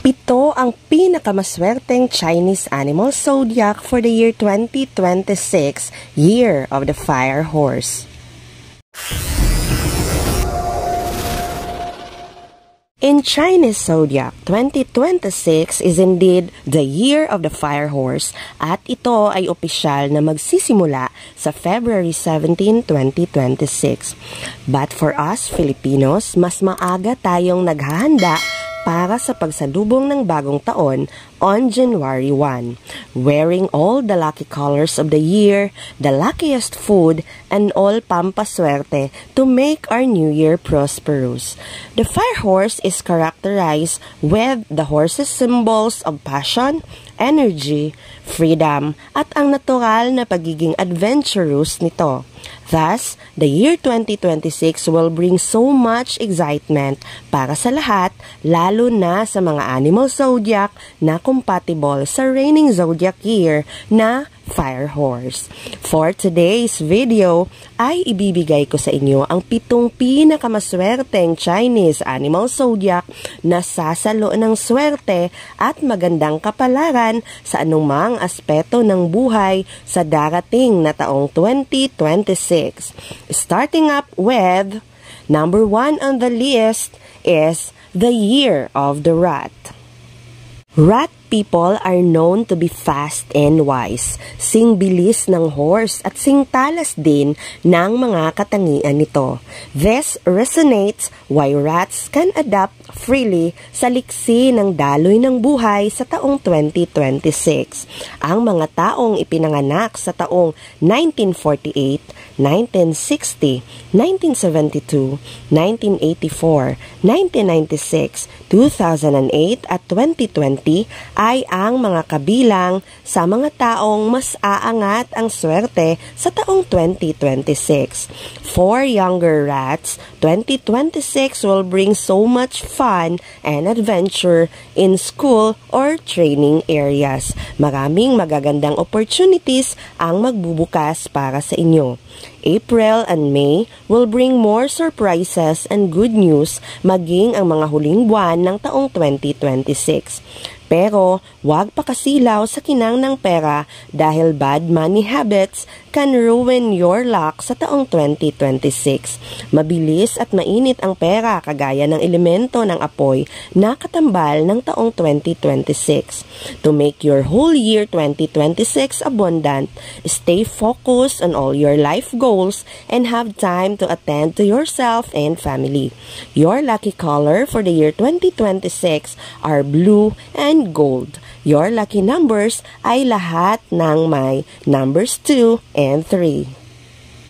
Ito ang pinakamaswerteng Chinese animal zodiac for the year 2026, Year of the Fire Horse. In Chinese zodiac, 2026 is indeed the Year of the Fire Horse at ito ay opisyal na magsisimula sa February 17, 2026. But for us Filipinos, mas maaga tayong naghahanda para sa pagsalubong ng bagong taon on January 1, wearing all the lucky colors of the year, the luckiest food, and all pampaswerte to make our new year prosperous. The fire horse is characterized with the horse's symbols of passion, energy, freedom, at ang natural na pagiging adventurous nito. Thus, the year 2026 will bring so much excitement para sa lahat, lalo na sa mga animal zodiac na compatible sa reigning zodiac year na Fire Horse. For today's video, ay ibibigay ko sa inyo ang 7 pinakamaswerteng Chinese animal zodiac na sasalo ng swerte at magandang kapalaran sa anumang aspeto ng buhay sa darating na taong 2026. Starting up with, number 1 on the list is the Year of the Rat. Rat people are known to be fast and wise, sing bilis ng horse at sing talas din ng mga katangian nito. This resonates why rats can adapt freely sa liksi ng daloy ng buhay sa taong 2026. Ang mga taong ipinanganak sa taong 1948, 1960, 1972, 1984, 1996, 2008 at 2020 ay ang mga kabilang sa mga taong mas aangat ang swerte sa taong 2026. For younger rats, 2026 will bring so much fun and adventure in school or training areas. Maraming magagandang opportunities ang magbubukas para sa inyo. April and May will bring more surprises and good news maging ang mga huling buwan ng taong 2026. Pero, huwag pakasilaw sa kinang ng pera dahil bad money habits can ruin your luck sa taong 2026. Mabilis at mainit ang pera kagaya ng elemento ng apoy na katambal ng taong 2026. To make your whole year 2026 abundant, stay focused on all your life goals and have time to attend to yourself and family. Your lucky color for the year 2026 are blue and gold. Your lucky numbers ay lahat ng may numbers 2 and 3.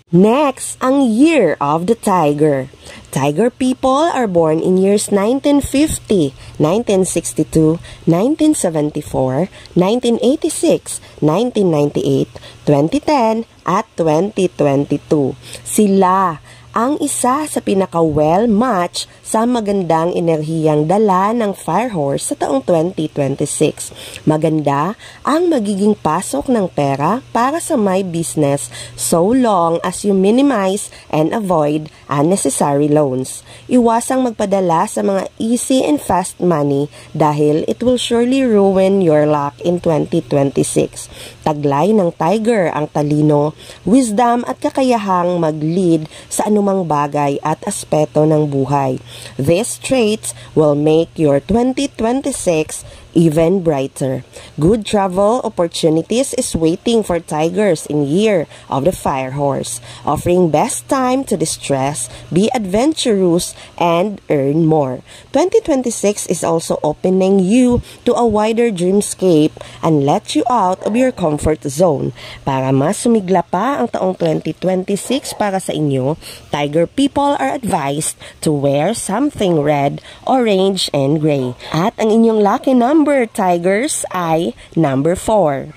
Next, ang Year of the Tiger. Tiger people are born in years 1950, 1962, 1974, 1986, 1998, 2010, at 2022. Sila ang isa sa pinaka-well match sa magandang enerhiyang dala ng Fire Horse sa taong 2026. Maganda ang magiging pasok ng pera para sa my business so long as you minimize and avoid unnecessary loans. Iwasang magpadala sa mga easy and fast money dahil it will surely ruin your luck in 2026. Taglay ng Tiger ang talino, wisdom at kakayahang mag-lead sa anumang bagay at aspeto ng buhay. These traits will make your 2026 even brighter. Good travel opportunities is waiting for Tigers in Year of the Fire Horse, offering best time to distress, be adventurous, and earn more. 2026 is also opening you to a wider dreamscape and let you out of your comfort zone. Para mas sumigla pa ang taong 2026 para sa inyo, Tiger people are advised to wear something red, orange, and gray. At ang inyong lucky number, Tigers, ay number 4.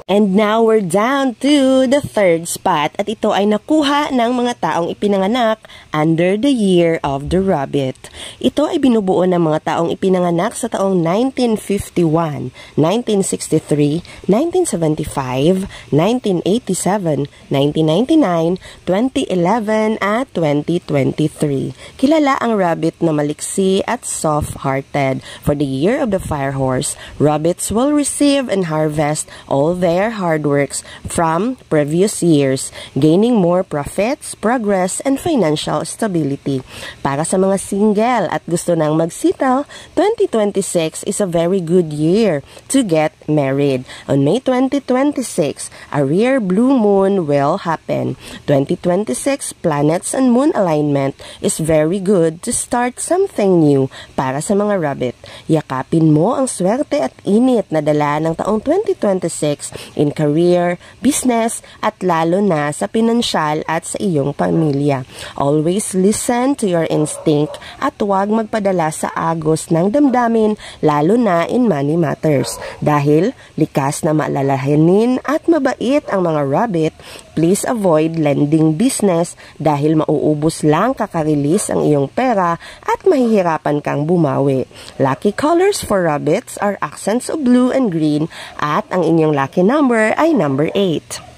And now we're down to the third spot at ito ay nakuha ng mga taong ipinanganak under the year of the rabbit. Ito ay binubuo ng mga taong ipinanganak sa taong 1951, 1963, 1975, 1987, 1999, 2011 at 2023. Kilala ang rabbit na maliksi at soft-hearted. For the year of the fire horse, rabbits will receive and harvest all their hard works from previous years, gaining more profits, progress, and financial stability. Para sa mga single at gusto nang mag-settle, 2026 is a very good year to get married. On May 2026, a rare blue moon will happen. 2026 planets and moon alignment is very good to start something new para sa mga rabbit. Yakapin mo ang swerte at init na dala ng taong 2026 in career, business, at lalo na sa pinansyal at sa iyong pamilya. Always listen to your instinct at huwag magpadala sa agos ng damdamin, lalo na in money matters. Dahil likas na maalalahanin at mabait ang mga rabbit, please avoid lending business dahil mauubos lang kakarilis ang iyong pera at mahihirapan kang bumawi. Lucky colors for rabbits are accents of blue and green at ang inyong lucky number ay number 8.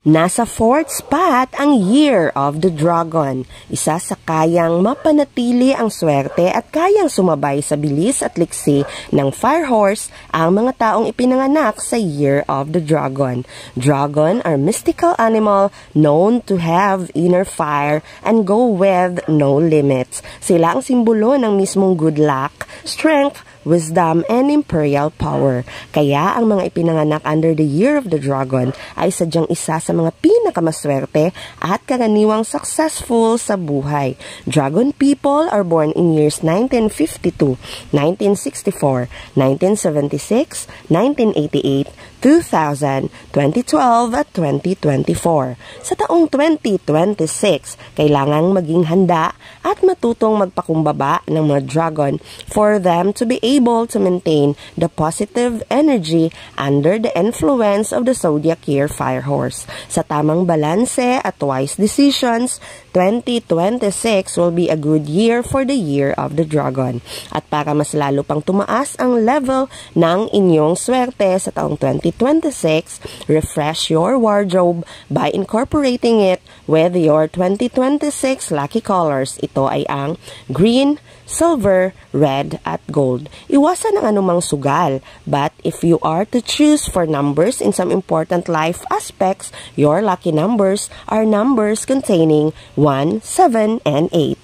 Nasa fourth spot ang Year of the Dragon. Isa sa kayang mapanatili ang swerte at kayang sumabay sa bilis at liksi ng fire horse ang mga taong ipinanganak sa Year of the Dragon. Dragon are mystical animal known to have inner fire and go with no limits. Sila ang simbolo ng mismong good luck, strength, wisdom, and imperial power. Kaya ang mga ipinanganak under the Year of the Dragon ay sadyang isa sa mga pinakamaswerte at karaniwang successful sa buhay. Dragon people are born in years 1952, 1964, 1976, 1988, 2000, 2012 at 2024. Sa taong 2026, kailangang maging handa at matutong magpakumbaba ng mga dragon for them to be able to maintain the positive energy under the influence of the zodiac year fire horse. Sa tamang balanse at wise decisions, 2026 will be a good year for the year of the dragon. At para mas lalo pang tumaas ang level ng inyong swerte sa taong 2026, refresh your wardrobe by incorporating it with your 2026 lucky colors. Ito ay ang green, silver, red, at gold. Iwasan ang anumang sugal, but if you are to choose for numbers in some important life aspects, your lucky numbers are numbers containing 1, 7, and 8.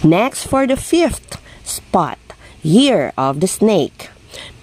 Next, for the fifth spot, Year of the Snake.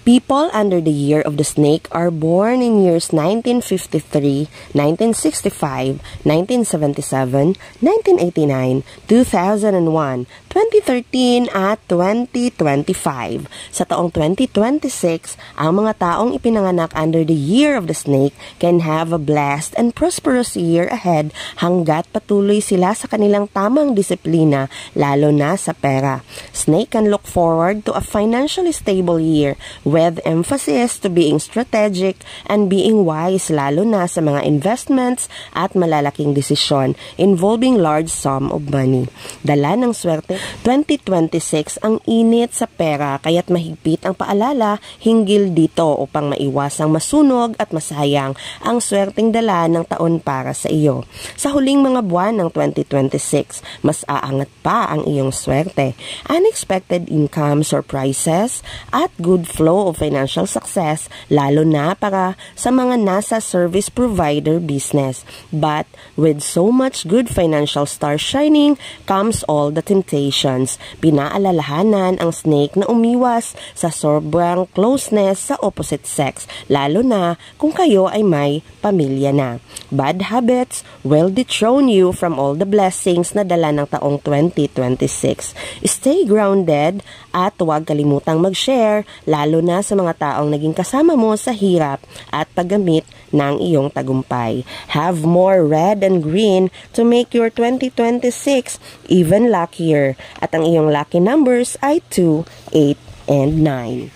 People under the Year of the Snake are born in years 1953, 1965, 1977, 1989, 2001, 2013 at 2025. Sa taong 2026, ang mga taong ipinanganak under the Year of the Snake can have a blessed and prosperous year ahead hanggat patuloy sila sa kanilang tamang disiplina, lalo na sa pera. Snake can look forward to a financially stable year with emphasis to being strategic and being wise, lalo na sa mga investments at malalaking desisyon involving large sum of money. Dala ng swerte, 2026 ang init sa pera kaya't mahigpit ang paalala hinggil dito upang maiwasang masunog at masayang ang swerteng dala ng taon para sa iyo. Sa huling mga buwan ng 2026, mas aangat pa ang iyong swerte. Unexpected income, surprises, at good flow of financial success, lalo na para sa mga nasa service provider business. But with so much good financial star shining comes all the temptations. Pinaalalahanan ang snake na umiwas sa sobrang closeness sa opposite sex, lalo na kung kayo ay may pamilya na. Bad habits will dethrone you from all the blessings na dala ng taong 2026. Stay grounded at huwag kalimutang mag-share, lalo na sa mga taong naging kasama mo sa hirap at paggamit ng iyong tagumpay. Have more red and green to make your 2026 even luckier. At ang iyong lucky numbers ay 2, 8, and 9.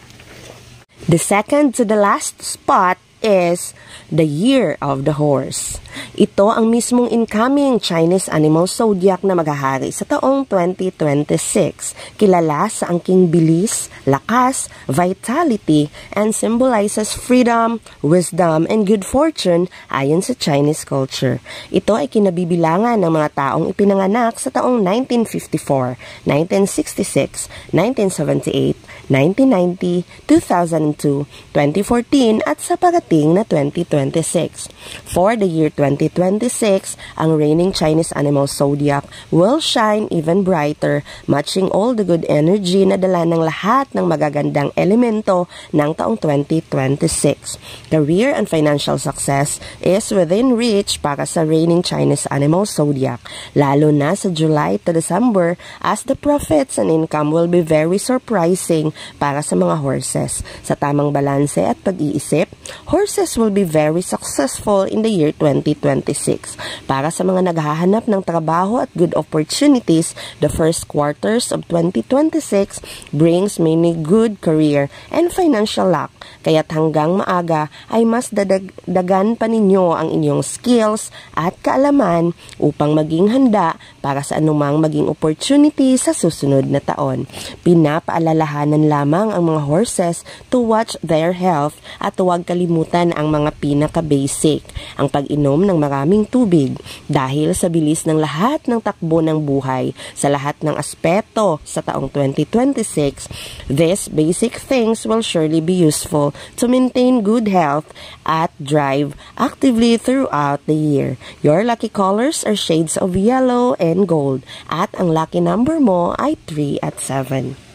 The second to the last spot is the Year of the Horse. Ito ang mismong incoming Chinese animal zodiac na maghahari sa taong 2026. Kilala sa angking bilis, lakas, vitality, and symbolizes freedom, wisdom, and good fortune ayon sa Chinese culture. Ito ay kinabibilangan ng mga taong ipinanganak sa taong 1954, 1966, 1978, 1990, 2002, 2014 at sa parating na 2026. For the year 2026, ang reigning Chinese animal zodiac will shine even brighter, matching all the good energy na dala ng lahat ng magagandang elemento ng taong 2026. Career and financial success is within reach para sa reigning Chinese animal zodiac, lalo na sa July to December as the profits and income will be very surprising para sa mga horses. Sa tamang balanse at pag-iisip, horses will be very successful in the year 2026. Para sa mga naghahanap ng trabaho at good opportunities, the first quarters of 2026 brings many good career and financial luck. Kaya't hanggang maaga ay mas dadagan pa ninyo ang inyong skills at kaalaman upang maging handa para sa anumang maging opportunity sa susunod na taon. Pinapaalalahanan lamang ang mga horses to watch their health at huwag kalimutan ang mga pinaka-basic, ang pag-inom ng maraming tubig dahil sa bilis ng lahat ng takbo ng buhay sa lahat ng aspeto sa taong 2026, these basic things will surely be useful to maintain good health at drive actively throughout the year. Your lucky colors are shades of yellow and gold at ang lucky number mo ay 3 at 7.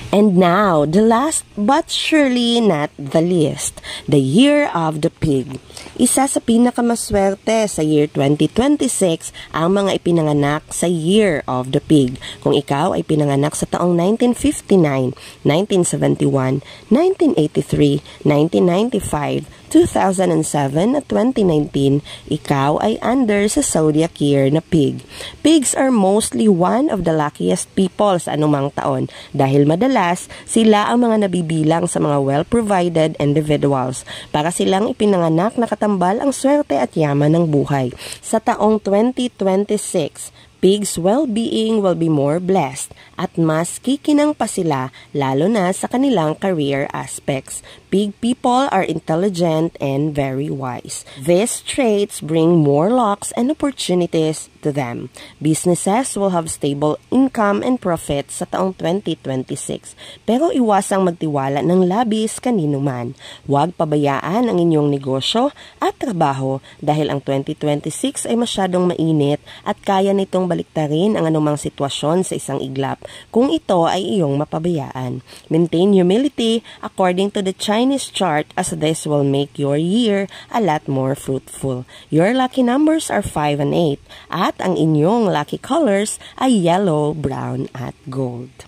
And now, the last but surely not the least, the Year of the Pig. Isa sa pinakamaswerte sa year 2026 ang mga ipinanganak sa Year of the Pig. Kung ikaw ay pinanganak sa taong 1959, 1971, 1983, 1995, 2007 at 2019, ikaw ay under sa zodiac year na Pig. Pigs are mostly one of the luckiest people sa anumang taon dahil madalas sila ang mga nabibilang sa mga well-provided individuals. Para silang ipinanganak na katambal ang swerte at yaman ng buhay. Sa taong 2026, pigs' well-being will be more blessed at mas kikinang pa sila lalo na sa kanilang career aspects. Pig people are intelligent and very wise. These traits bring more lucks and opportunities to them. Businesses will have stable income and profits sa taong 2026. Pero iwasang magtiwala ng labis kanino man. Huwag pabayaan ang inyong negosyo at trabaho dahil ang 2026 ay masyadong mainit at kaya nitong baliktarin ang anumang sitwasyon sa isang iglap kung ito ay iyong mapabayaan. Maintain humility according to the Chinese chart as this will make your year a lot more fruitful. Your lucky numbers are 5 and 8 at ang inyong lucky colors ay yellow, brown at gold.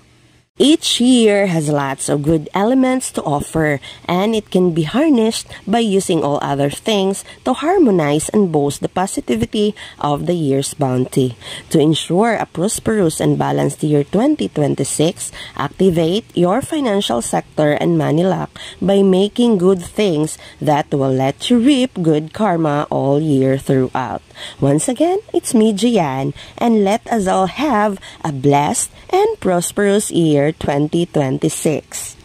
Each year has lots of good elements to offer, and it can be harnessed by using all other things to harmonize and boost the positivity of the year's bounty. To ensure a prosperous and balanced year 2026, activate your financial sector and money luck by making good things that will let you reap good karma all year throughout. Once again, it's me, Jian, and let us all have a blessed and prosperous year 2026.